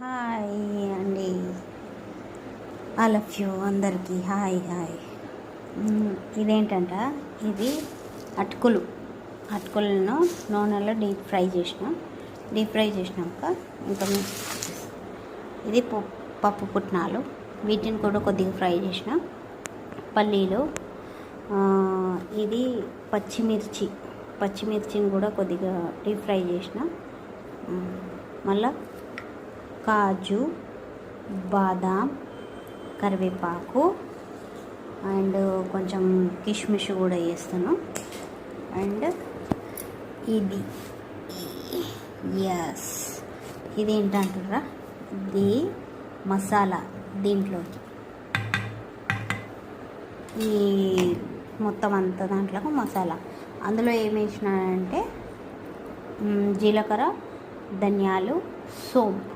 Hi అండి, all of you అందరికీ hi hi. ఇదేంటంట, ఇది అటుకులను నూనెలో డీప్ ఫ్రై చేసినాక ఇంకా ఇది పప్పు పుట్నాలు, వీటిని కూడా కొద్దిగా ఫ్రై చేసిన పల్లీలు, ఇది పచ్చిమిర్చిని కూడా కొద్దిగా డీప్ ఫ్రై చేసిన, మళ్ళా కాజు, బాదాం, కరివేపాకు అండ్ కొంచెం కిష్మిష్ కూడా వేస్తాను. అండ్ ఇది ఇది ఏంటంటారా, ఇది మసాలా. దీంట్లోకి ఈ మొత్తం అంతా దాంట్లో మసాలా, అందులో ఏమి వేసినానంటే జీలకర్ర, ధనియాలు, సోంపు.